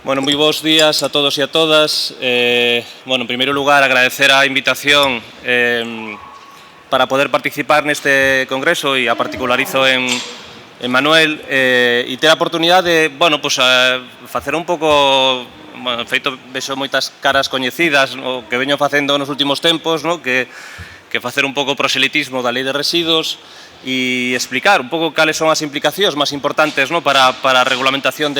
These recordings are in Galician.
Bueno, moi bons días a todos e a todas. En primeiro lugar, agradecer a invitación para poder participar neste congreso e a particularizo en Manuel e ter a oportunidade de, facer un pouco, feito, vexo moitas caras coñecidas o que veño facendo nos últimos tempos, que facer un pouco proselitismo da Lei de Residuos e explicar un pouco cales son as implicacións máis importantes para a regulamentación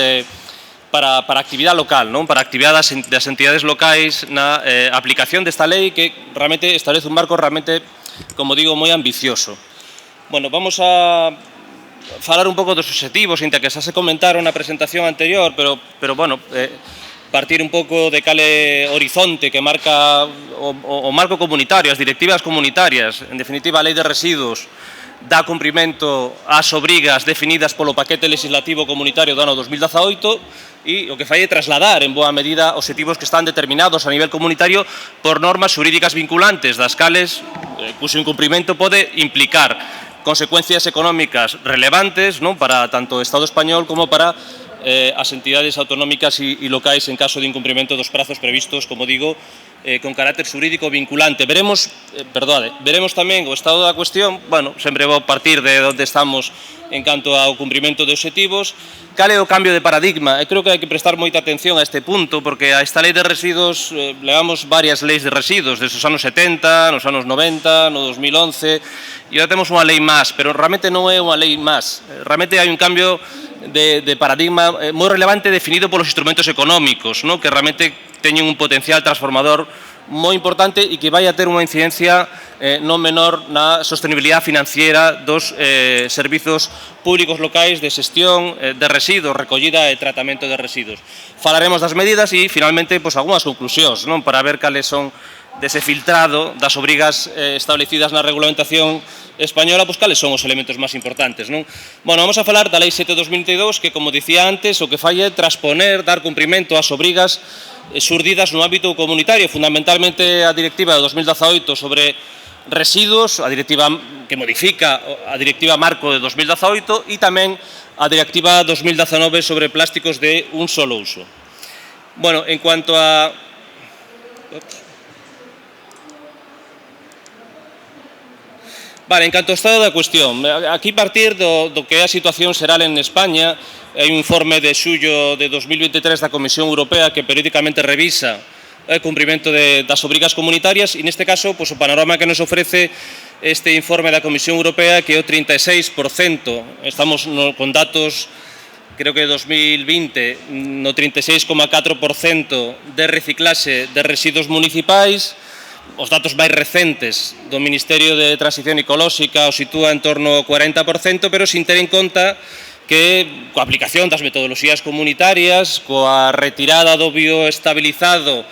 para a actividade local, para a actividade das entidades locais na aplicación desta lei que realmente establece un marco realmente, como digo, moi ambicioso. Vamos a falar un pouco dos obxectivos, inta que xa se comentaron na presentación anterior, pero partir un pouco de cale horizonte que marca o marco comunitario, as directivas comunitarias, en definitiva a Lei de Residuos, dá cumprimento ás obrigas definidas polo paquete legislativo comunitario do ano 2018 e o que fai é trasladar en boa medida obxectivos que están determinados a nivel comunitario por normas xurídicas vinculantes, das cales cuxo incumprimento pode implicar consecuencias económicas relevantes para tanto o Estado español como para as entidades autonómicas e locais en caso de incumprimento dos prazos previstos, como digo, con carácter xurídico vinculante. Veremos tamén o estado da cuestión, sempre vou partir de onde estamos en canto ao cumprimento de obxectivos. Cal é o cambio de paradigma? Creo que hai que prestar moita atención a este punto, porque a esta lei de residuos levamos varias leis de residuos, desde os anos 70, nos anos 90, no 2011, e agora temos unha lei máis, pero realmente non é unha lei máis. Realmente hai un cambio de paradigma moi relevante definido polos instrumentos económicos, que realmente teñen un potencial transformador moi importante e que vai a ter unha incidencia non menor na sostenibilidade financiera dos servizos públicos locais de xestión de residuos, recollida e tratamento de residuos. Falaremos das medidas e, finalmente, algunhas conclusións para ver cales son dese filtrado das obrigas establecidas na regulamentación española, cales son os elementos máis importantes. Vamos a falar da Lei 7/2022, que, como dicía antes, o que fai é transponer, dar cumprimento ás obrigas xurdidas no ámbito comunitario, fundamentalmente a Directiva de 2018 sobre residuos, a directiva que modifica a Directiva Marco de 2018 e tamén a Directiva 2019 sobre plásticos de un solo uso. En cuanto a... En canto ao estado da cuestión, aquí partir do que é a situación xeral en España, hai un informe de xullo de 2023 da Comisión Europea que periódicamente revisa o cumprimento das obrigas comunitarias e neste caso o panorama que nos ofrece este informe da Comisión Europea que é o 36%. Estamos con datos, creo que 2020, no 36,4% de reciclaxe de residuos municipais. Os datos máis recentes do Ministerio de Transición Ecolóxica o sitúa en torno ao 40%, pero sin ter en conta que coa aplicación das metodoloxías comunitarias, coa retirada do bioestabilizado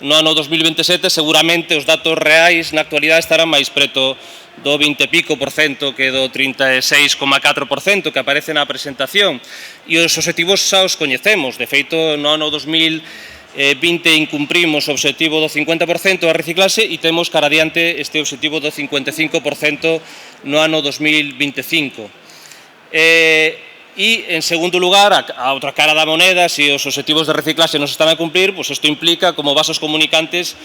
no ano 2027, seguramente os datos reais na actualidade estarán máis preto do 20 e pico por cento que do 36,4% que aparece na presentación. E os obxectivos xa os coñecemos. De feito, no ano 2020 incumprimos o obxectivo do 50% da reciclaxe e temos cara adiante este obxectivo do 55% no ano 2025. E, en segundo lugar, a outra cara da moneda, se os obxectivos de reciclaxe non se están a cumplir, isto implica, como vasos comunicantes,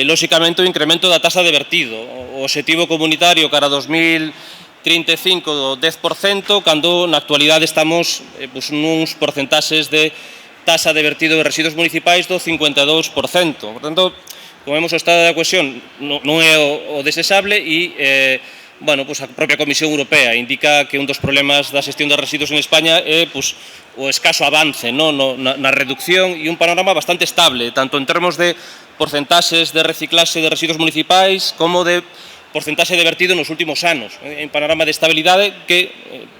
lóxicamente o incremento da tasa de vertido. O obxectivo comunitario cara a 2035 do 10%, cando na actualidade estamos nuns porcentaxes de tasa de vertido de residuos municipais do 52%. Por tanto, como vemos, o estado da cuestión non é o desexable e a propia Comisión Europea indica que un dos problemas da xestión de residuos en España é o escaso avance na reducción e un panorama bastante estable, tanto en termos de porcentaxes de reciclaxe de residuos municipais como de porcentaxe de vertido nos últimos anos. Un panorama de estabilidade que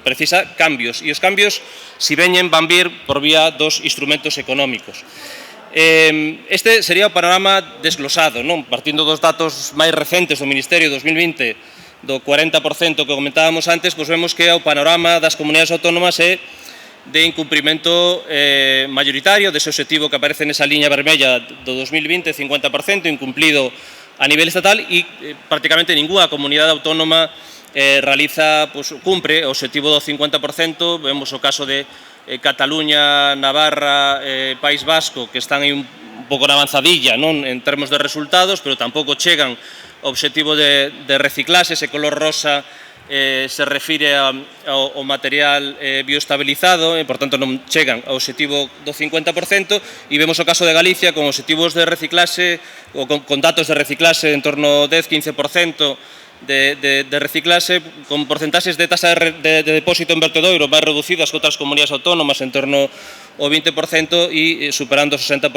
precisa cambios. E os cambios, se veñen, van vir por vía dos instrumentos económicos. Este sería o panorama desglosado, partindo dos datos máis recentes do Ministerio 2020, do 40% que comentábamos antes, vemos que o panorama das comunidades autónomas é de incumprimento mayoritario, dese obxectivo que aparece nesa liña vermella do 2020, 50% incumplido a nivel estatal e prácticamente ninguna comunidade autónoma cumpre o obxectivo do 50%. Vemos o caso de Cataluña, Navarra, País Vasco, que están aí un pouco na avanzadilla, non en termos de resultados, pero tampouco chegan ao obxectivo de reciclaxe. Ese color rosa se refire ao material bioestabilizado e, por tanto, non chegan ao obxectivo do 50%, e vemos o caso de Galicia con obxectivos de reciclaxe ou con datos de reciclaxe en torno ao 10-15% de reciclaxe, con porcentaxes de tasa de depósito en vertedoiro máis reducidas que outras comunidades autónomas, en torno ao 20%, e superando o 60%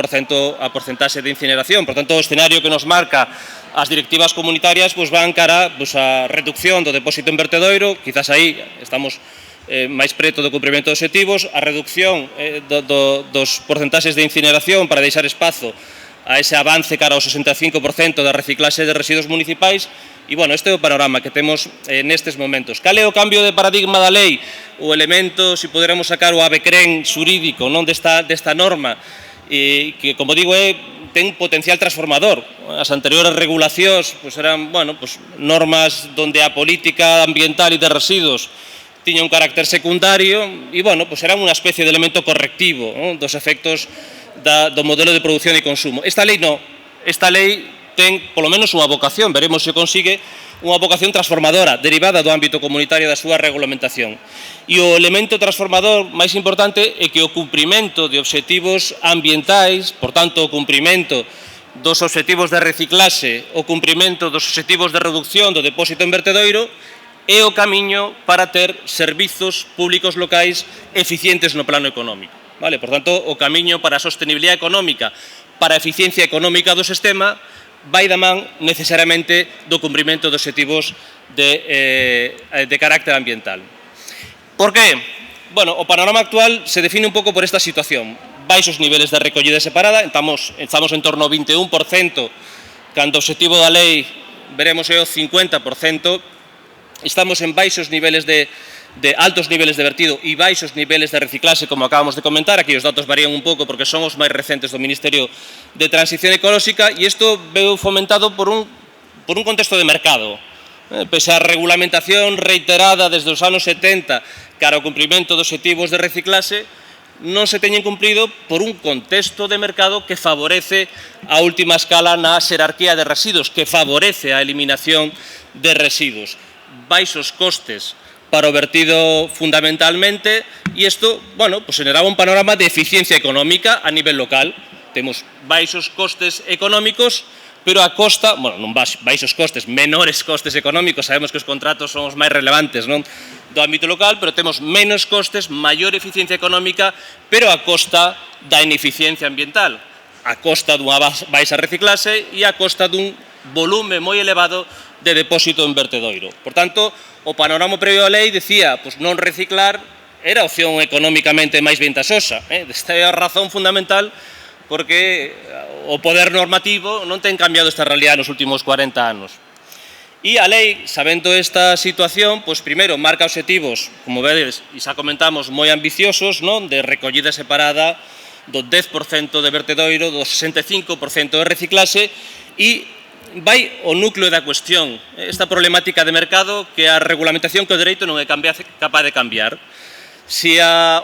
a porcentaxe de incineración. Por tanto, o escenario que nos marca as directivas comunitarias van cara a reducción do depósito en vertedoiro, quizás aí estamos máis preto do cumprimento dos obxectivos, a reducción dos porcentaxes de incineración para deixar espazo a ese avance cara ao 65% da reciclaxe de residuos municipais. E, bueno, este é o panorama que temos nestes momentos. Cal é o cambio de paradigma da lei? O elemento, se poderemos sacar o abecrén xurídico desta norma, que, como digo, ten potencial transformador. As anteriores regulacións eran normas onde a política ambiental e de residuos tiña un carácter secundario e, eran unha especie de elemento correctivo dos efectos do modelo de produción e consumo. Esta lei non. Esta lei ten, polo menos, unha vocación, veremos se consigue, unha vocación transformadora, derivada do ámbito comunitario da súa regulamentación. E o elemento transformador máis importante é que o cumprimento de obxectivos ambientais, por tanto, o cumprimento dos obxectivos de reciclaxe, o cumprimento dos obxectivos de reducción do depósito en vertedoiro, é o camiño para ter servizos públicos locais eficientes no plano económico. Por tanto, o camiño para a sostenibilidade económica, para a eficiencia económica do sistema, vai da man necesariamente do cumprimento dos obxectivos de carácter ambiental. Por qué? O panorama actual se define un pouco por esta situación. Baixos niveles de recollida separada, estamos en torno ao 21%, cando o obxectivo da lei veremos é o 50%, estamos en baixos niveles de altos niveles de vertido e baixos niveles de reciclaxe, como acabamos de comentar. Aquí os datos varían un pouco porque son os máis recentes do Ministerio de Transición Ecolóxica, e isto veu fomentado por un contexto de mercado. Pese á regulamentación reiterada desde os anos 70 cara ao cumprimento dos obxectivos de reciclaxe, non se teñen cumprido por un contexto de mercado que favorece a última escala na xerarquía de residuos, que favorece a eliminación de residuos. Baixos costes para o vertido fundamentalmente, e isto, generaba un panorama de eficiencia económica a nivel local. Temos baixos costes económicos, pero a costa, non baixos costes, menores costes económicos, sabemos que os contratos son os máis relevantes do ámbito local, pero temos menos costes, maior eficiencia económica, pero a costa da ineficiencia ambiental, a costa dunha baixa reciclaxe e a costa dun volume moi elevado de depósito en vertedoiro. Por tanto, o panorama previo á lei decía non reciclar era a opción económicamente máis ventaxosa. Esta é a razón fundamental porque o poder normativo non ten cambiado esta realidade nos últimos 40 anos. E a lei, sabendo esta situación, primeiro marca obxectivos, como vedes, e xa comentamos, moi ambiciosos, de recollida separada, do 10% de vertedoiro, do 65% de reciclaxe, e vai o núcleo da cuestión, esta problemática de mercado que a regulamentación que o dereito non é capaz de cambiar. Se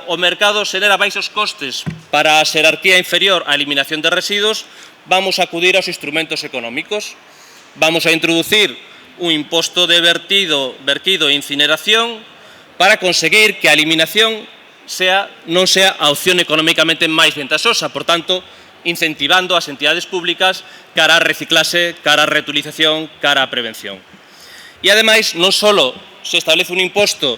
o mercado xenera baixos costes para a xerarquía inferior á eliminación de residuos, vamos a acudir aos instrumentos económicos. Vamos a introducir un imposto de vertido e incineración para conseguir que a eliminación non sea a opción económicamente máis ventaxosa, por tanto, incentivando as entidades públicas cara a reciclaxe, cara a reutilización, cara a prevención. E, ademais, non só se establece un imposto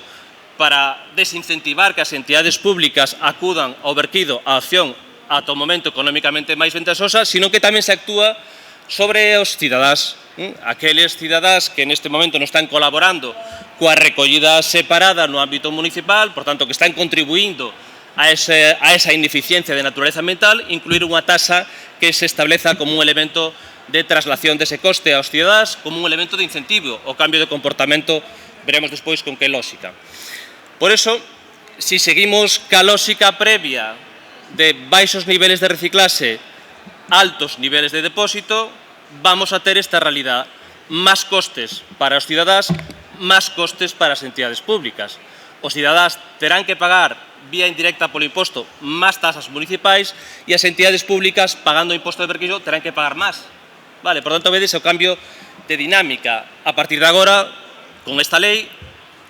para desincentivar que as entidades públicas acudan ao vertido a opción ata o momento económicamente máis ventaxosa, sino que tamén se actúa sobre os cidadáns, aqueles cidadáns que neste momento non están colaborando coa recollida separada no ámbito municipal, por tanto, que están contribuindo a esa ineficiencia de naturaleza ambiental, incluir unha tasa que se estableza como un elemento de traslación dese coste aos cidadáns, como un elemento de incentivo ao cambio de comportamento, veremos despois con que lógica. Por eso, se seguimos ca lógica previa de baixos niveles de reciclaxe, altos niveles de depósito, vamos a ter esta realidade. Más costes para os cidadáns, más costes para as entidades públicas. Os cidadáns terán que pagar vía indirecta polo imposto, máis tasas municipais, e as entidades públicas, pagando o imposto de perquillo, terán que pagar máis. Vale, por tanto, vedes o cambio de dinámica. A partir de agora, con esta lei,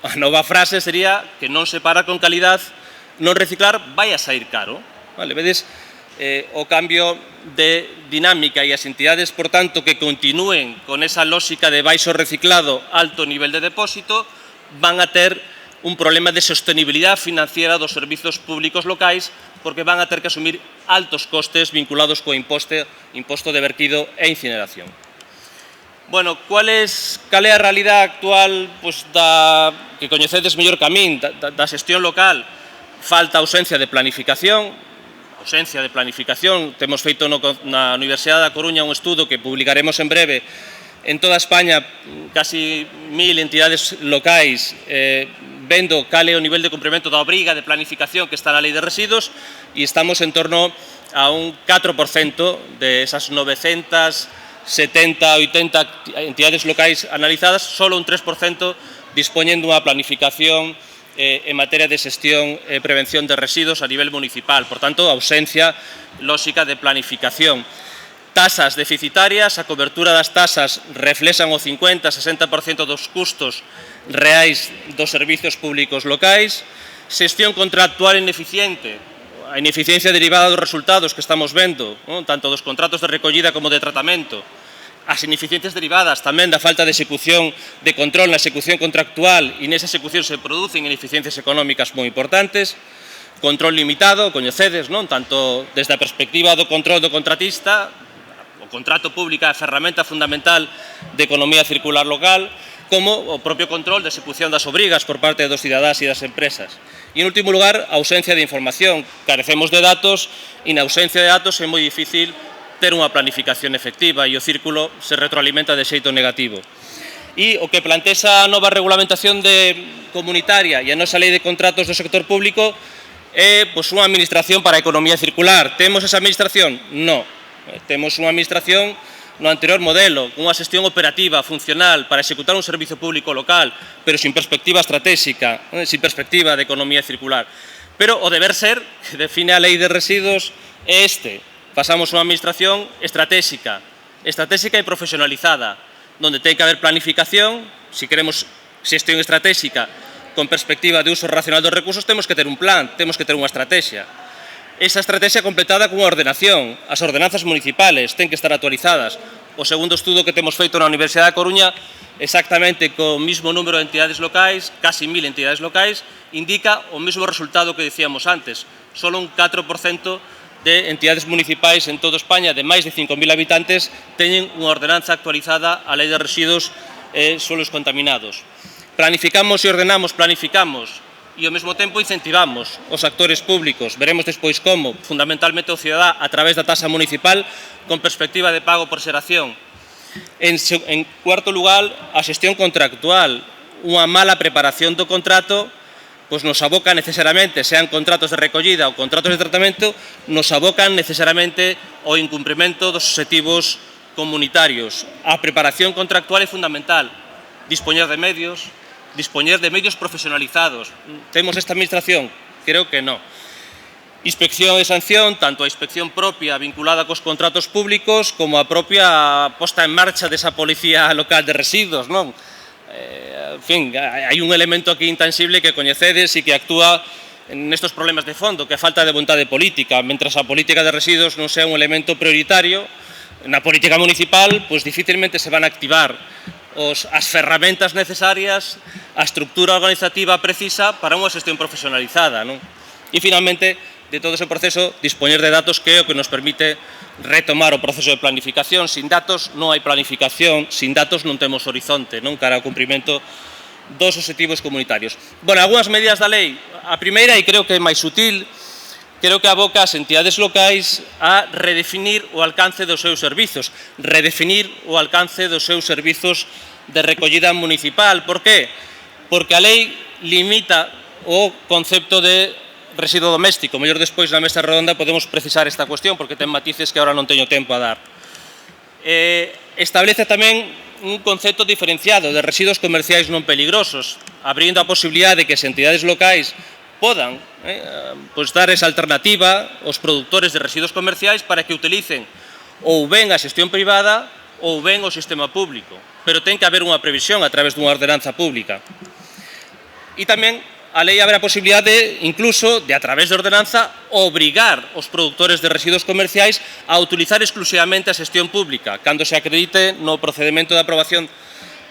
a nova frase sería que non se para con calidad, non reciclar vai a sair caro. Vale, vedes o cambio de dinámica e as entidades, por tanto, que continúen con esa lógica de baixo reciclado, alto nivel de depósito, van a ter un problema de sostenibilidade financiera dos servizos públicos locais porque van a ter que asumir altos costes vinculados co imposto de vertido e incineración. Bueno, cal é a realidade actual que coñecedes mellor que a min, da xestión local? Falta ausencia de planificación. Temos feito na Universidade da Coruña un estudo que publicaremos en breve. En toda España, casi 1000 entidades locais vendo cal é o nivel de cumprimento da obriga de planificación que está na Lei de Residuos e estamos en torno a un 4% de esas 970, 80 entidades locais analizadas, solo un 3% dispoñen dunha planificación en materia de xestión e prevención de residuos a nivel municipal. Por tanto, ausencia lóxica de planificación. Tasas deficitarias, a cobertura das tasas reflexan o 50-60% dos custos reais dos servizos públicos locais. Xestión contractual ineficiente, a ineficiencia derivada dos resultados que estamos vendo, tanto dos contratos de recollida como de tratamento. As ineficiencias derivadas tamén da falta de execución de control na execución contractual e nesa execución se producen ineficiencias económicas moi importantes. Control limitado, coñecedes, tanto desde a perspectiva do control do contratista, o contrato público é a ferramenta fundamental de economía circular local, como o propio control de execución das obrigas por parte dos cidadáns e das empresas. E, en último lugar, a ausencia de información. Carecemos de datos e na ausencia de datos é moi difícil ter unha planificación efectiva e o círculo se retroalimenta de xeito negativo. E o que plantea a nova regulamentación comunitaria e a nosa lei de contratos do sector público é unha administración para a economía circular. Temos esa administración? Non. Temos unha administración no anterior modelo, unha xestión operativa, funcional, para executar un servizo público local, pero sin perspectiva estratégica, sin perspectiva de economía circular. Pero o deber ser, que define a lei de residuos, é este. Pasamos unha administración estratégica e profesionalizada, donde ten que haber planificación. Se queremos xestión estratégica con perspectiva de uso racional dos recursos, temos que ter un plan, temos que ter unha estrategia. Esa estrategia completada cunha ordenación. As ordenanzas municipales ten que estar actualizadas. O segundo estudo que temos feito na Universidade da Coruña, exactamente co mismo número de entidades locais, casi 1000 entidades locais, indica o mesmo resultado que dicíamos antes. Solo un 4% de entidades municipais en toda España de máis de 5.000 habitantes teñen unha ordenanza actualizada á Lei de Residuos e Solos Contaminados. Planificamos e ordenamos, e ao mesmo tempo incentivamos os actores públicos. Veremos despois como, fundamentalmente o cidadá, a través da tasa municipal con perspectiva de pago por xeración. En cuarto lugar, a xestión contractual. Unha mala preparación do contrato nos aboca necesariamente, sean contratos de recollida ou contratos de tratamento, nos abocan necesariamente ao incumprimento dos obxectivos comunitarios. A preparación contractual é fundamental. Dispoñer de medios profesionalizados. Temos esta administración? Creo que non. Inspección e sanción, tanto a inspección propia vinculada cos contratos públicos como a propia posta en marcha desa policía local de residuos, non? En fin, hai un elemento aquí intangible que coñecedes e que actúa nestos problemas de fondo, que é a falta de vontade política. Mentras a política de residuos non sea un elemento prioritario, na política municipal, dificilmente se van a activar as ferramentas necesarias, a estructura organizativa precisa para unha xestión profesionalizada. E, finalmente, de todo ese proceso, dispoñer de datos que é o que nos permite retomar o proceso de planificación. Sin datos non hai planificación, sin datos non temos horizonte cara ao cumprimento dos obxectivos comunitarios. Algunhas medidas da lei. A primeira, e creo que é máis sutil, creo que aboca as entidades locais a redefinir o alcance dos seus servizos, redefinir o alcance dos seus servizos de recollida municipal. Por qué? Porque a lei limita o concepto de residuo doméstico. Mellor despois na mesa redonda podemos precisar esta cuestión, porque ten matices que agora non teño tempo a dar. Establece tamén un concepto diferenciado de residuos comerciais non peligrosos, abrindo a posibilidade de que as entidades locais podan pois dar esa alternativa aos produtores de residuos comerciais para que utilicen ou ben a xestión privada ou ben o sistema público, pero ten que haber unha previsión a través dunha ordenanza pública. E tamén a lei abre a posibilidade, incluso, de a través de ordenanza, obrigar os produtores de residuos comerciais a utilizar exclusivamente a xestión pública, cando se acredite no procedimento de aprobación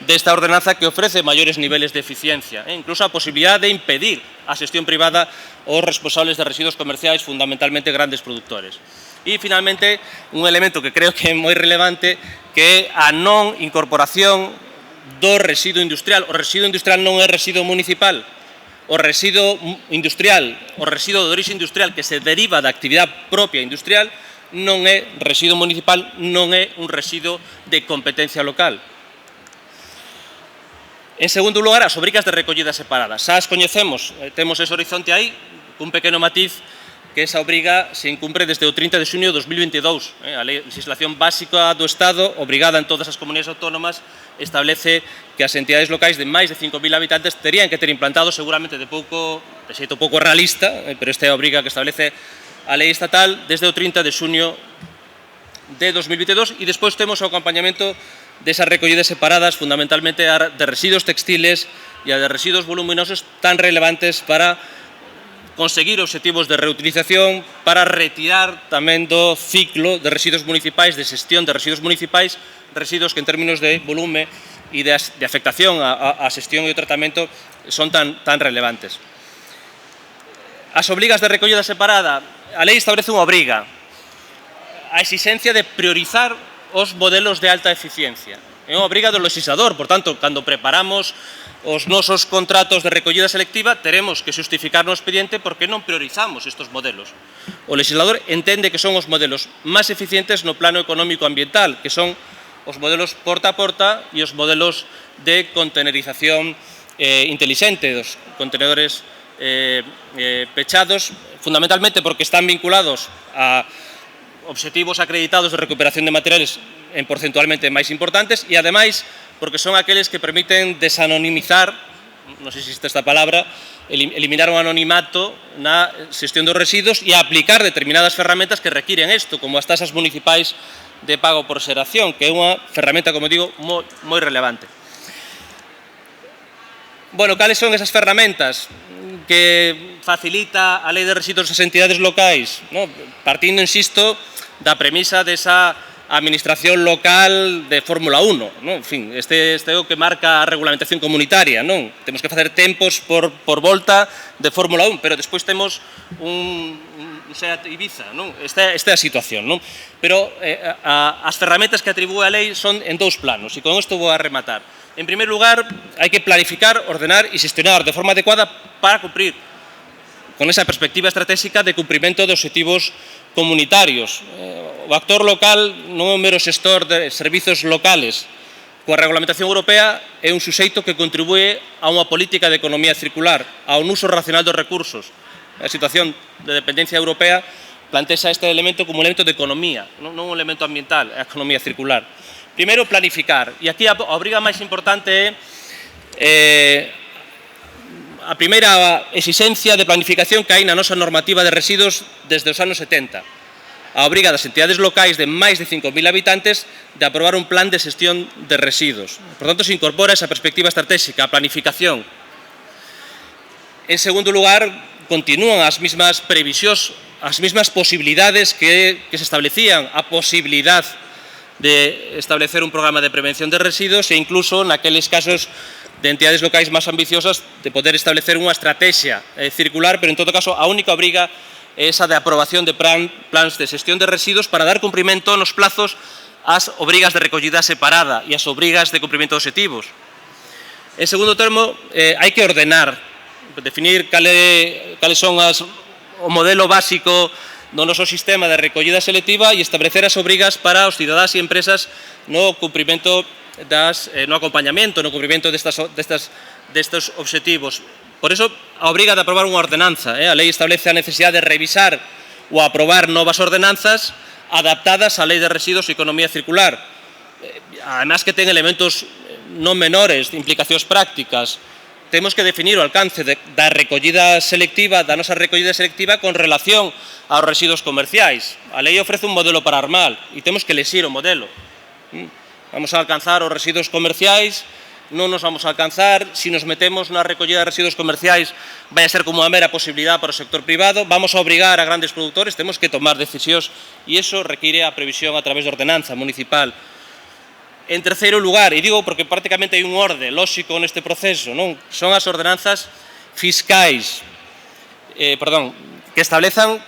desta ordenanza que ofrece maiores niveles de eficiencia, incluso a posibilidad de impedir a xestión privada aos responsables de residuos comerciais, fundamentalmente grandes produtores. E, finalmente, un elemento que creo que é moi relevante, que é a non incorporación do residuo industrial. O residuo industrial non é residuo municipal. O residuo industrial, o residuo de orixe industrial que se deriva da actividade propia industrial, non é residuo municipal, non é un residuo de competencia local. En segundo lugar, as obrigas de recollida separadas. Xa as coñecemos, temos ese horizonte aí, cun pequeno matiz, que esa obriga se incumpre desde o 30 de xuño de 2022. A legislación básica do Estado, obrigada en todas as comunidades autónomas, establece que as entidades locais de máis de 5.000 habitantes terían que ter implantado, seguramente de xeito pouco realista, pero esta é a obriga que establece a lei estatal, desde o 30 de xuño de 2022, e despois temos o acompañamento desas recollidas separadas, fundamentalmente de residuos textiles e a de residuos voluminosos tan relevantes para conseguir obxectivos de reutilización, para retirar tamén do ciclo de residuos municipais, de xestión de residuos municipais, residuos que en términos de volume e de afectación á xestión e o tratamento son tan relevantes. As obrigas de recollida separada, a lei establece unha obriga, a exixencia de priorizar os modelos de alta eficiencia. É unha obriga do legislador, por tanto, cando preparamos os nosos contratos de recollida selectiva, teremos que xustificar no expediente porque non priorizamos estes modelos. O legislador entende que son os modelos máis eficientes no plano económico ambiental, que son os modelos porta a porta e os modelos de contenerización intelixente, dos contenedores pechados, fundamentalmente porque están vinculados a obxectivos acreditados de recuperación de materiales en porcentualmente máis importantes e, ademais, porque son aqueles que permiten desanonimizar, non sei se existe esta palabra, eliminar o anonimato na xestión dos residuos e aplicar determinadas ferramentas que requiren isto, como as tasas municipais de pago por xeración, que é unha ferramenta, como digo, moi relevante. Bueno, cales son esas ferramentas que facilita a lei de residuos das entidades locais? Partindo, insisto, da premisa desa administración local de Fórmula 1. En fin, este é o que marca a regulamentación comunitaria. Temos que facer tempos por volta de Fórmula 1, pero despois temos un Seat Ibiza. Esta é a situación. Pero as ferramentas que atribúe a lei son en dous planos, e con isto vou a rematar. En primeiro lugar, hai que planificar, ordenar e xestionar de forma adecuada para cumprir con esa perspectiva estratégica de cumprimento de obxectivos comunitarios. O actor local non é un mero xestor de servizos locales. Coa regulamentación europea é un suxeito que contribúe a unha política de economía circular, a un uso racional dos recursos. A situación de dependencia europea plantexa este elemento como un elemento de economía, non un elemento ambiental, a economía circular. Primeiro, planificar. E aquí a obriga máis importante é a primeira exixencia de planificación que hai na nosa normativa de residuos desde os anos 70. A obriga das entidades locais de máis de 5.000 habitantes de aprobar un plan de xestión de residuos. Por tanto, se incorpora esa perspectiva estratégica, a planificación. En segundo lugar, continúan as mesmas previsións, as mesmas posibilidades que se establecían, a posibilidad de establecer un programa de prevención de residuos e incluso naqueles casos de entidades locais máis ambiciosas de poder establecer unha estrategia circular, pero en todo caso a única obriga é esa de aprobación de plans de xestión de residuos para dar cumprimento nos plazos ás obrigas de recollida separada e ás obrigas de cumprimento de obxectivos. En segundo termo, hai que ordenar, definir cales son o modelo básico do noso sistema de recollida selectiva e establecer as obrigas para os cidadáns e empresas no cumprimento no acompañamento, no cumprimento destes obxectivos. Por iso, a obriga de aprobar unha ordenanza. A lei establece a necesidade de revisar ou aprobar novas ordenanzas adaptadas á lei de residuos e economía circular. Además que ten elementos non menores de implicacións prácticas. temos que definir o alcance da recollida selectiva, da nosa recollida selectiva con relación aos residuos comerciais. A lei ofrece un modelo para armar e temos que lexir o modelo. Vamos a alcanzar os residuos comerciais, non nos vamos a alcanzar, se nos metemos na recollida de residuos comerciais vai a ser como unha mera posibilidade para o sector privado, vamos a obrigar a grandes produtores, temos que tomar decisións e iso require a previsión a través de ordenanza municipal. En terceiro lugar, e digo porque prácticamente hai un orde lóxico neste proceso, non? Son as ordenanzas fiscais, que establezan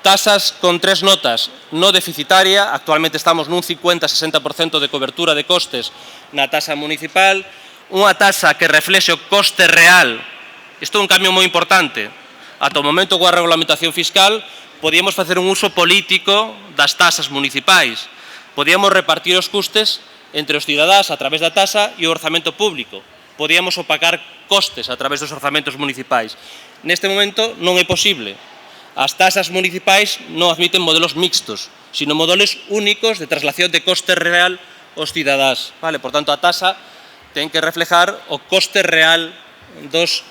tasas con 3 notas, no deficitaria, actualmente estamos nun 50-60% de cobertura de costes na tasa municipal, unha tasa que reflexe o coste real. Isto é un cambio moi importante. Ata o momento, coa regulamentación fiscal, podíamos facer un uso político das tasas municipais. Podíamos repartir os custes entre os cidadáns a través da tasa e o orzamento público. Podíamos opacar costes a través dos orzamentos municipais. Neste momento non é posible. As tasas municipais non admiten modelos mixtos, sino modelos únicos de traslación de coste real aos cidadáns. Por tanto, a tasa ten que reflejar o coste real dos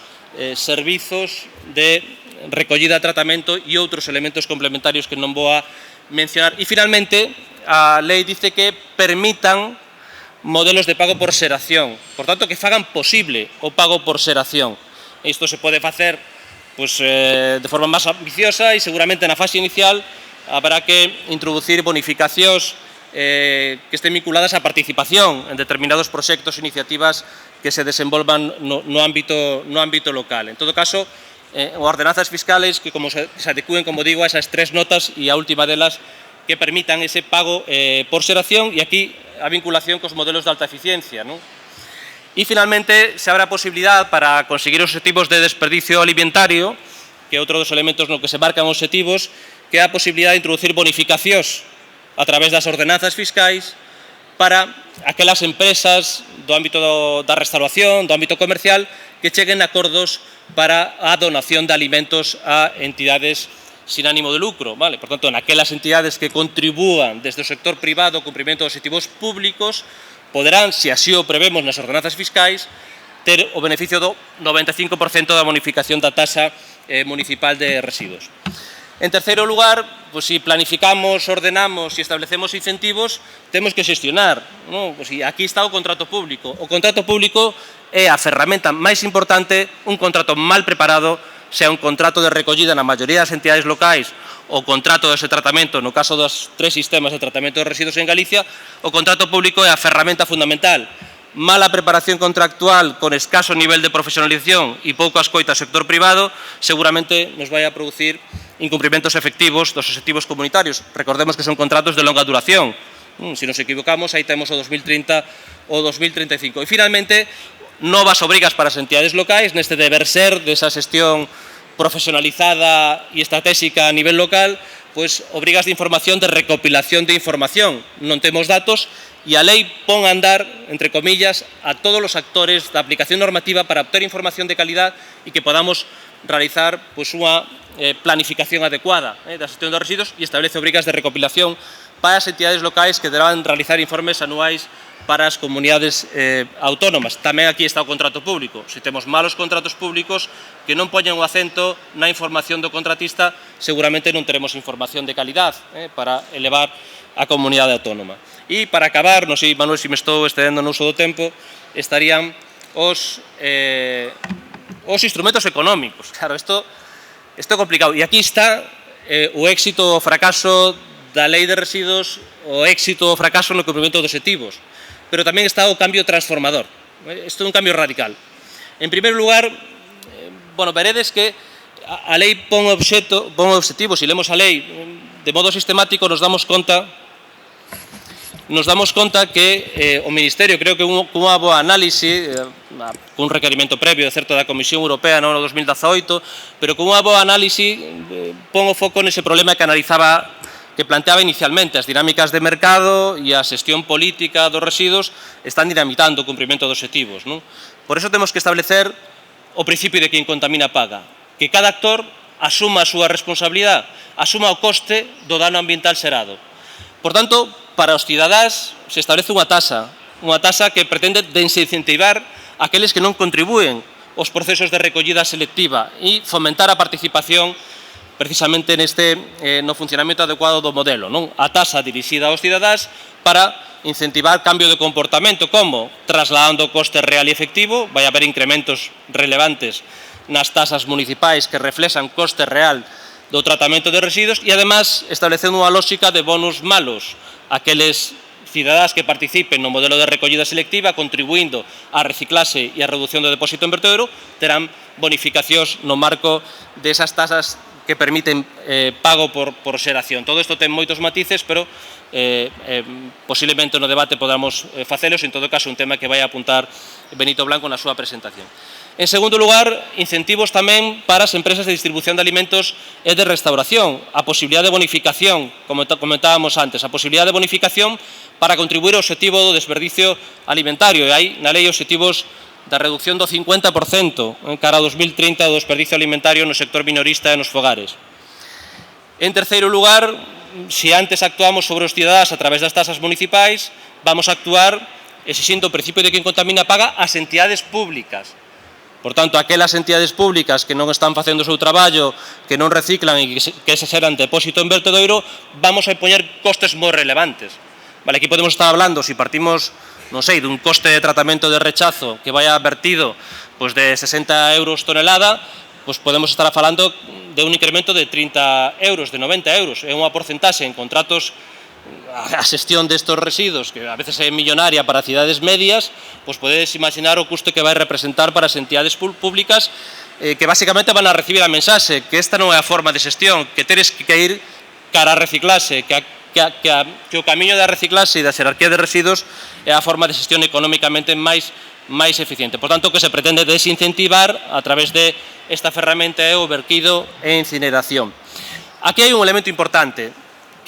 servizos de recollida, tratamento e outros elementos complementarios que non vou a mencionar. E, finalmente, a lei dice que permitan modelos de pago por xeración. Por tanto, que fagan posible o pago por xeración. Isto se pode facer de forma máis ambiciosa e seguramente na fase inicial habrá que introducir bonificacións que estén vinculadas á participación en determinados proxectos e iniciativas que se desenvolvan no ámbito local. En todo caso, ordenanzas fiscales que se adecúen, como digo, a esas 3 notas e a última delas que permitan ese pago por xeración e aquí a vinculación cos modelos de alta eficiencia. E, finalmente, se abre a posibilidade para conseguir os obxectivos de desperdicio alimentario, que é outro dos elementos no que se marcan os obxectivos, que é a posibilidade de introducir bonificacións a través das ordenanzas fiscais para aquelas empresas do ámbito da restauración, do ámbito comercial, que cheguen a acordos para a donación de alimentos a entidades sin ánimo de lucro. Por tanto, naquelas entidades que contribúan desde o sector privado ao cumprimento dos obxectivos públicos, poderán, se así o prevemos nas ordenanzas fiscais, ter o beneficio do 95% da bonificación da tasa municipal de residuos. En terceiro lugar, se planificamos, ordenamos e establecemos incentivos, temos que xestionar. Aquí está o contrato público. O contrato público é a ferramenta máis importante. Un contrato mal preparado, sea un contrato de recollida na maioría das entidades locais, o contrato dese tratamento, no caso dos 3 sistemas de tratamento de residuos en Galicia, o contrato público é a ferramenta fundamental. Mala preparación contractual con escaso nivel de profesionalización e pouca escoita ao sector privado seguramente nos vai a producir incumprimentos efectivos dos obxectivos comunitarios. Recordemos que son contratos de longa duración. Se nos equivocamos, aí temos o 2030 ou 2035. E, finalmente, novas obrigas para as entidades locais neste deber ser desa xestión profesionalizada e estratégica a nivel local, obrigas de información, de recopilación de información. Non temos datos e a lei pon a andar, entre comillas, a todos os actores da aplicación normativa para obter información de calidad e que podamos realizar unha planificación adecuada da xestión dos residuos e establece obrigas de recopilación para as entidades locais que deberán realizar informes anuais para as comunidades autónomas. Tamén aquí está o contrato público. Se temos malos contratos públicos que non poñen o acento na información do contratista, seguramente non teremos información de calidad para elevar a comunidade autónoma. E, para acabar, non sei, Manuel, se me estou excedendo no uso do tempo, estarían os instrumentos económicos. Claro, isto é complicado. E aquí está o éxito ou fracaso da lei de residuos, o éxito ou fracaso no cumprimento dos obxectivos. Pero tamén está o cambio transformador. Isto é un cambio radical. En primeiro lugar, veredes que a lei pon obxectivos, e lemos a lei de modo sistemático, nos damos conta que o Ministerio, creo que cunha boa análise, cun requerimento previo, certo, da Comisión Europea no ano 2018, pero cunha boa análise pon o foco nese problema que analizaba, que planteaba inicialmente. As dinámicas de mercado e a xestión política dos residuos están dinamitando o cumprimento dos obxectivos. Por iso temos que establecer o principio de quen contamina paga, que cada actor asuma a súa responsabilidade, asuma o coste do dano ambiental xerado. Por tanto, para os cidadáns se establece unha tasa que pretende desincentivar aqueles que non contribúen os procesos de recollida selectiva e fomentar a participación precisamente no funcionamento adecuado do modelo, non? A taxa dirixida aos cidadáns para incentivar cambio de comportamento, como trasladando o coste real e efectivo, vai haber incrementos relevantes nas taxas municipais que reflexan coste real do tratamento de residuos e, además, establecendo unha lógica de bonus malos. Aqueles cidadáns que participen no modelo de recollida selectiva, contribuindo á reciclase e á reducción do depósito en vertedero, terán bonificacións no marco desas taxas que permiten pago por xeración. Todo isto ten moitos matices, pero posiblemente no debate podamos facelos, en todo caso un tema que vai apuntar Benito Blanco na súa presentación. En segundo lugar, incentivos tamén para as empresas de distribución de alimentos e de restauración, a posibilidade de bonificación, como comentábamos antes, a posibilidade de bonificación para contribuir ao obxectivo do desperdicio alimentario, e hai na lei obxectivos da reducción do 50% en cara a 2030 do desperdicio alimentario no sector minorista e nos fogares. En terceiro lugar, se antes actuamos sobre os cidadáns a través das taxas municipais, vamos a actuar exixindo o principio de quen contamina paga ás entidades públicas. Por tanto, aquelas entidades públicas que non están facendo o seu traballo, que non reciclan e que se xeran depósito en vertedoiro, vamos a impoñer costes moi relevantes. Vale, aquí podemos estar hablando, se partimos, non sei, dun coste de tratamento de rechazo que vaya vertido de 60 euros tonelada, podemos estar falando de un incremento de 30 euros, de 90 euros. É unha porcentaxe en contratos a xestión destes residuos, que a veces é millonaria para cidades medias, podedes imaginar o custo que vai representar para as entidades públicas que basicamente van a recibir a mensaxe que esta non é a forma de xestión, que teres que ir cara a reciclase, que o camiño da reciclase e da xerarquía de residuos é a forma de xestión económicamente máis eficiente. Por tanto, o que se pretende desincentivar a través de esta ferramenta é o verquido e incineración. Aquí hai un elemento importante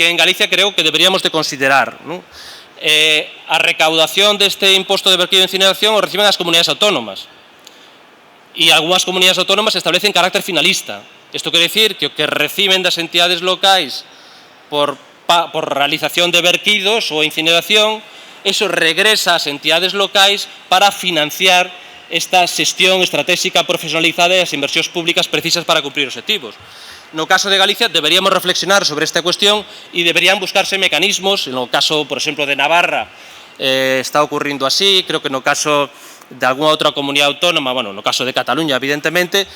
que en Galicia creo que deberíamos de considerar, non? A recaudación deste imposto de verquido e incineración o reciben as comunidades autónomas e algunhas comunidades autónomas establecen carácter finalista. Isto quere dicir que o que reciben das entidades locais por realización de verquidos ou incineración, eso regresa ás entidades locais para financiar esta xestión estratégica profesionalizada e as inversións públicas precisas para cumprir os obxectivos. No caso de Galicia, deberíamos reflexionar sobre esta cuestión e deberían buscarse mecanismos, no caso, por exemplo, de Navarra, está ocurrindo así, creo que no caso de algunha outra comunidade autónoma, bueno, no caso de Cataluña, evidentemente,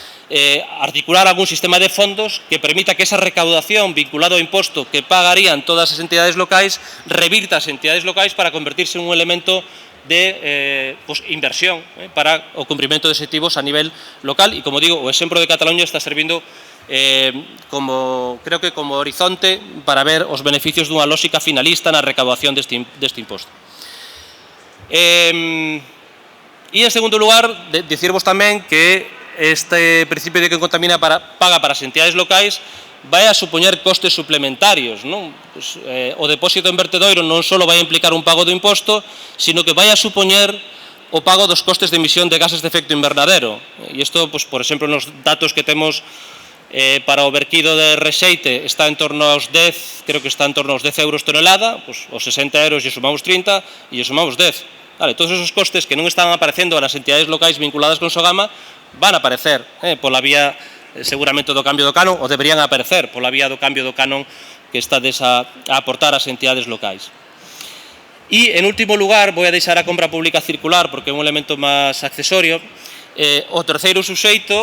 articular algún sistema de fondos que permita que esa recaudación vinculada ao imposto que pagarían todas as entidades locais revirta as entidades locais para convertirse en un elemento de inversión para o cumprimento de obxectivos a nivel local e, como digo, o exemplo de Cataluña está servindo creo que como horizonte para ver os beneficios dunha lógica finalista na recaudación deste imposto. E, en segundo lugar, dicirvos tamén que este principio de quen contamina paga para as entidades locais vai a supoñer costes suplementarios, non? O depósito en vertedoiro non só vai implicar un pago do imposto, sino que vai a supoñer o pago dos costes de emisión de gases de efecto invernadero. E isto, por exemplo, nos datos que temos para o verquido de rexeite está en torno aos 10, creo que está en torno aos 10 euros tonelada, os 60 euros lle sumamos 30 e lle sumamos 10. Vale, todos esos costes que non están aparecendo nas entidades locais vinculadas con Sogama van a aparecer pola vía seguramente do cambio do canon, ou deberían aparecer pola vía do cambio do canon que estades a aportar ás entidades locais. E, en último lugar, vou a deixar a compra pública circular porque é un elemento máis accesorio. O terceiro suxeito,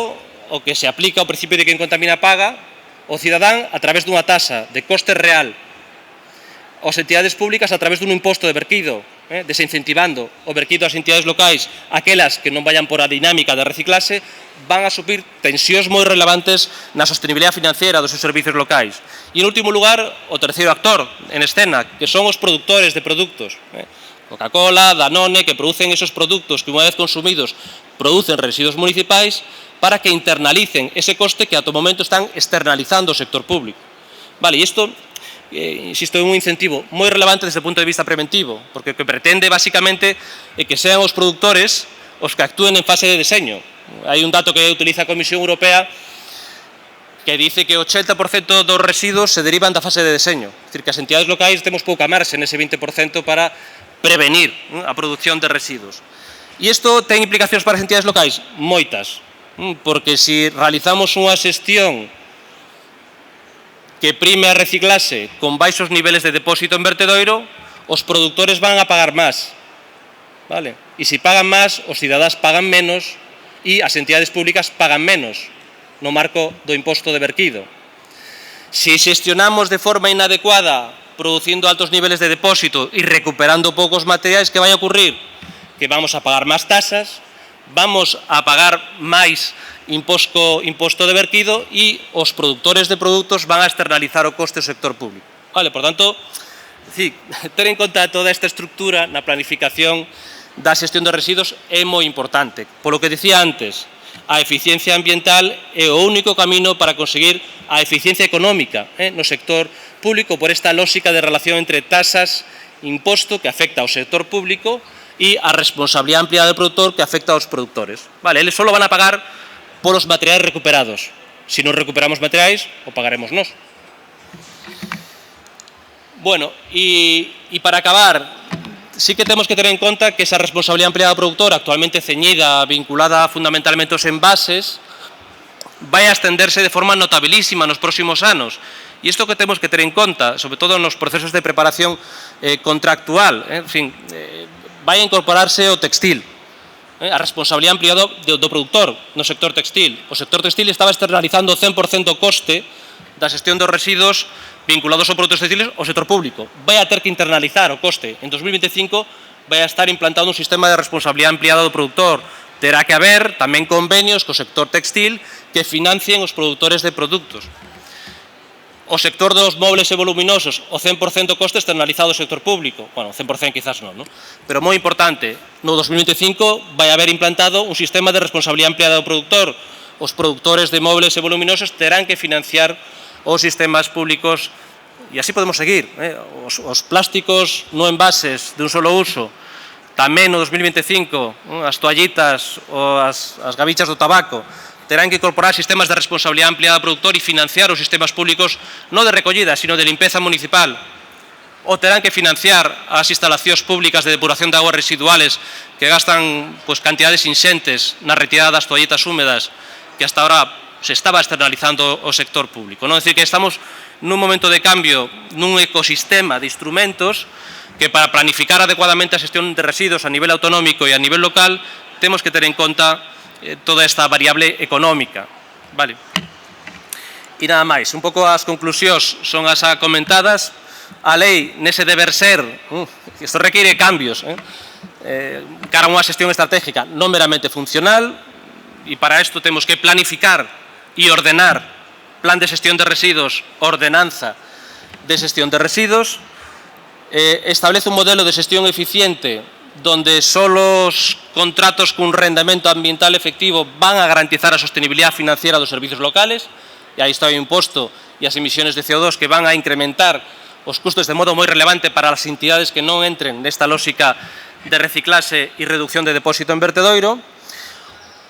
o que se aplica ao principio de quen contamina paga, o cidadán a través dunha taxa de coste real as entidades públicas a través dun imposto de verquido, desincentivando o verquido ás entidades locais, aquelas que non vayan por a dinámica de reciclase, van a subir tensións moi relevantes na sostenibilidade financiera dos seus servicios locais. E, en último lugar, o terceiro actor en escena, que son os produtores de produtos. Coca-Cola, Danone, que producen esos produtos que, unha vez consumidos, producen residuos municipais para que internalicen ese coste que, a todo momento, están externalizando o sector público. Vale, e isto, insisto, é un incentivo moi relevante desde o punto de vista preventivo, porque o que pretende, basicamente, é que sean os produtores os que actúen en fase de deseño. Hai un dato que utiliza a Comisión Europea que dice que o 80% dos residuos se derivan da fase de deseño. É dicir, que as entidades locais temos pouca marxe nese 20% para prevenir a produción de residuos. E isto ten implicacións para as entidades locais? Moitas, porque se realizamos unha xestión que prime a reciclase con baixos niveles de depósito en vertedoiro, os produtores van a pagar máis. Vale? E se pagan máis, os cidadáns pagan menos e as entidades públicas pagan menos no marco do imposto de verquido. Se xestionamos de forma inadecuada, producindo altos niveles de depósito e recuperando poucos materiais, que vai a ocurrir? Que vamos a pagar máis tasas, vamos a pagar máis imposto de verquido e os produtores de produtos van a externalizar o coste ao sector público. Vale, por tanto, ter en conta toda esta estructura na planificación da xestión de residuos é moi importante. Polo que dicía antes, a eficiencia ambiental é o único camino para conseguir a eficiencia económica no sector público por esta lógica de relación entre tasas, imposto que afecta ao sector público e a responsabilidade ampliada do produtor que afecta aos produtores. Vale, eles só van a pagar polos materiais recuperados. Se non recuperamos materiais, o pagaremos nós. Bueno, e para acabar, sí que temos que ter en conta que esa responsabilidade ampliada do produtor, actualmente ceñida, vinculada fundamentalmente aos envases, vai a estenderse de forma notabilísima nos próximos anos. E isto que temos que ter en conta, sobre todo nos procesos de preparación contractual, vai a incorporarse o textil, a responsabilidade ampliada do produtor no sector textil. O sector textil estaba externalizando o 100% o coste da xestión dos residuos vinculados aos produtos textiles ao sector público. Vai a ter que internalizar o coste. En 2025 vai a estar implantado un sistema de responsabilidade ampliada do produtor. Terá que haber tamén convenios co sector textil que financien os produtores de produtos. O sector dos mobles e voluminosos, o 100% coste externalizado ao sector público. Bueno, o 100% quizás non, pero moi importante, no 2025 vai haber implantado un sistema de responsabilidade ampliada do produtor. Os produtores de mobles e voluminosos terán que financiar os sistemas públicos e así podemos seguir. Os plásticos no envases de un solo uso, tamén no 2025 as toallitas ou as gabichas do tabaco terán que incorporar sistemas de responsabilidade ampliada do produtor e financiar os sistemas públicos non de recollida, sino de limpeza municipal. Ou terán que financiar as instalacións públicas de depuración de aguas residuales que gastan cantidades inxentes na retirada das toallitas húmedas que hasta ahora se estaba externalizando o sector público. É dicir, que estamos nun momento de cambio nun ecosistema de instrumentos que para planificar adecuadamente a xestión de residuos a nivel autonómico e a nivel local temos que ter en conta toda esta variable económica. Vale. E nada máis, un pouco as conclusións son as comentadas. A lei, nese deber ser, isto requiere cambios, cara a unha xestión estratégica non meramente funcional, e para isto temos que planificar e ordenar plan de xestión de residuos, ordenanza de xestión de residuos, establece un modelo de xestión eficiente donde só os contratos cun rendemento ambiental efectivo van a garantizar a sostenibilidade financiera dos servicios locales, e aí está o imposto e as emisións de CO2 que van a incrementar os custos de modo moi relevante para as entidades que non entren nesta lógica de reciclase e reducción de depósito en vertedoiro.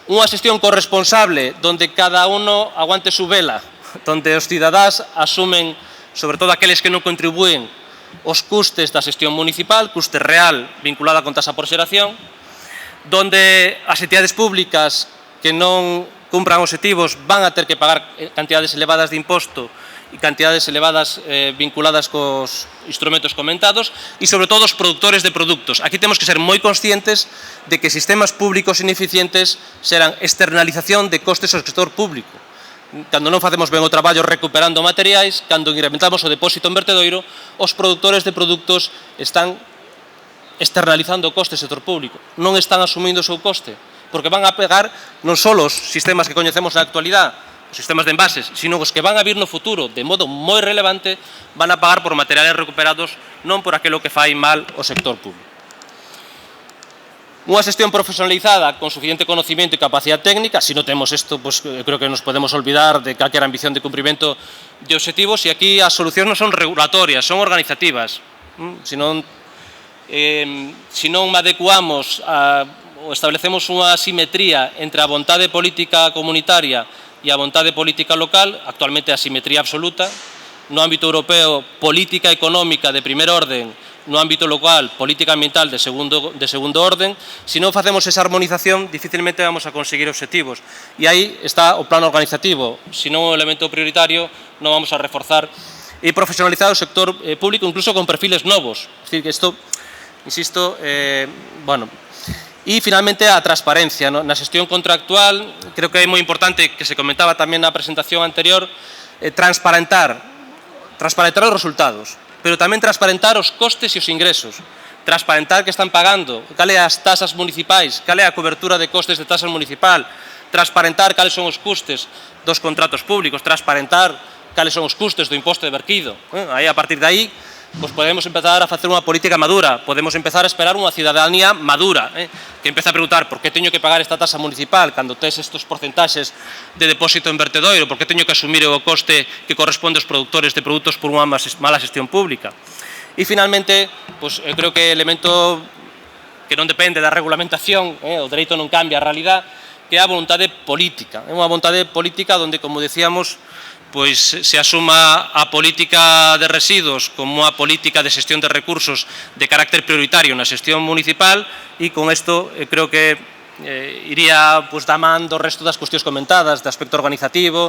Unha xestión corresponsable donde cada uno aguante su vela, donde os cidadáns asumen, sobre todo aqueles que non contribúen, os custes da xestión municipal, custe real vinculada con tasa por xeración, donde as entidades públicas que non cumpran obxectivos van a ter que pagar cantidades elevadas de imposto e cantidades elevadas vinculadas cos instrumentos comentados, e sobre todo os produtores de produtos. Aquí temos que ser moi conscientes de que sistemas públicos ineficientes serán externalización de costes ao sector público. Cando non facemos ben o traballo recuperando materiais, cando incrementamos o depósito en vertedoiro, os produtores de produtos están externalizando o coste ao sector público, non están asumindo o seu coste, porque van a pegar non só os sistemas que coñecemos na actualidade, os sistemas de envases, sino os que van a vir no futuro de modo moi relevante, van a pagar por materiales recuperados, non por aquilo que fai mal o sector público. Unha xestión profesionalizada con suficiente conocimiento e capacidade técnica. Se non temos isto, pues, creo que nos podemos olvidar de calquera ambición de cumprimento de obxectivos, e aquí as solucións non son regulatorias, son organizativas. Se non adecuamos ou establecemos unha asimetría entre a vontade política comunitaria e a vontade política local, actualmente a asimetría absoluta. No ámbito europeo, política económica de primer orden no ámbito local política ambiental de segundo orden. Se non facemos esa armonización, dificilmente vamos a conseguir objetivos. E aí está o plano organizativo. Se non é un elemento prioritario, non vamos a reforzar e profesionalizar o sector público, incluso con perfiles novos. Es decir, que isto, insisto, bueno. E, finalmente, a transparencia. Na xestión contractual, creo que é moi importante, que se comentaba tamén na presentación anterior, transparentar os resultados, pero tamén transparentar os costes e os ingresos, transparentar que están pagando, cal é as tasas municipais, cal é a cobertura de costes de tasa municipal, transparentar cales son os custes dos contratos públicos, transparentar cales son os custes do imposto de verquido. Aí, a partir de aí, podemos empezar a facer unha política madura, podemos empezar a esperar unha cidadanía madura, que empeza a preguntar por que teño que pagar esta tasa municipal cando tes estes porcentaxes de depósito en vertedoiro, por que teño que asumir o coste que corresponde aos produtores de produtos por unha mala xestión pública. E, finalmente, eu creo que elemento que non depende da regulamentación, o dereito non cambia a realidade, que é a vontade política. É unha vontade política onde, como decíamos, se asuma a política de residuos como unha política de xestión de recursos de carácter prioritario na xestión municipal, e con isto creo que iría da man do resto das cuestións comentadas, de aspecto organizativo,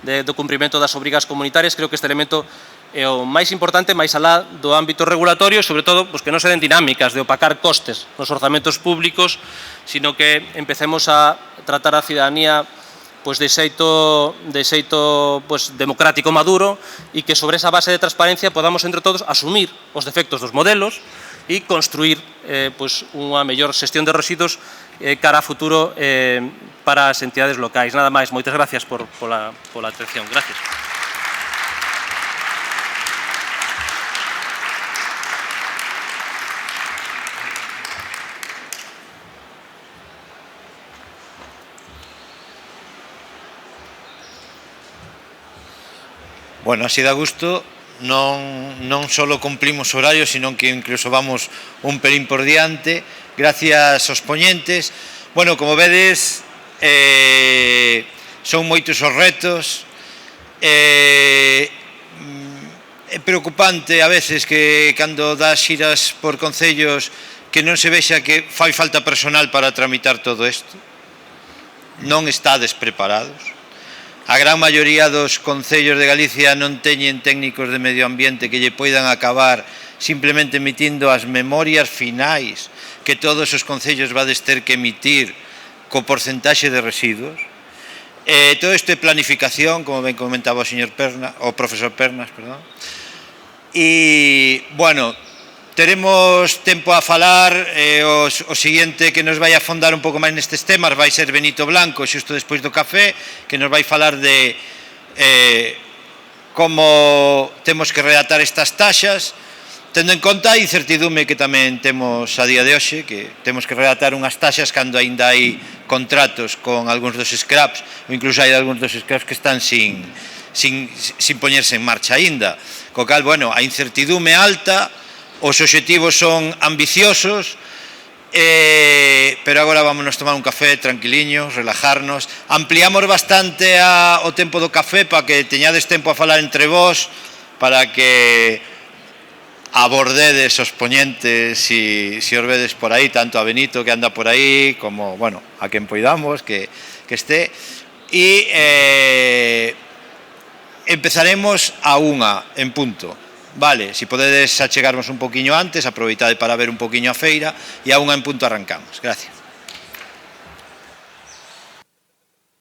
do cumprimento das obrigas comunitarias. Creo que este elemento é o máis importante, máis alá do ámbito regulatorio, sobre todo que non se den dinámicas de opacar costes nos orzamentos públicos, sino que empecemos a tratar a cidadanía de xeito democrático maduro, e que sobre esa base de transparencia podamos entre todos asumir os defectos dos modelos e construir unha mellor xestión de residuos cara a futuro para as entidades locais. Nada máis, moitas gracias pola atención. Gracias. Bueno, así dá gusto, non só cumplimos horarios, sino que incluso vamos un pelín por diante, gracias aos poñentes. Bueno, como vedes, son moitos os retos, é preocupante a veces que cando das xiras por concellos que non se vexa que fai falta personal para tramitar todo isto, non estades preparados. A gran maioría dos concellos de Galicia non teñen técnicos de medio ambiente que lle poidan acabar simplemente emitindo as memorias finais que todos os concellos vades ter que emitir co porcentaxe de residuos. Todo isto é planificación, como ben comentaba o profesor Pernas, perdón. E, bueno, teremos tempo a falar, o seguinte que nos vai a afondar un pouco máis nestes temas vai ser Benito Blanco, xusto despois do café, que nos vai falar de como temos que redactar estas taxas, tendo en conta a incertidume que tamén temos a día de hoxe, que temos que redactar unhas taxas cando aínda hai contratos con algúns dos scraps, ou incluso hai algúns dos scraps que están sin poñerse en marcha aínda. Co cal, bueno, a incertidume alta, os obxectivos son ambiciosos, pero agora vámonos tomar un café tranquiliños, relajarnos. Ampliamos bastante o tempo do café para que teñades tempo a falar entre vós, para que abordedes os poñentes se os vedes por aí, tanto a Benito que anda por aí, como, bueno, a quen poidamos que este. E empezaremos a 1:00 en punto. Vale, se podedes achegarnos un poquinho antes, aproveitade para ver un poquinho a feira, e a 1:00 en punto arrancamos. Gracias.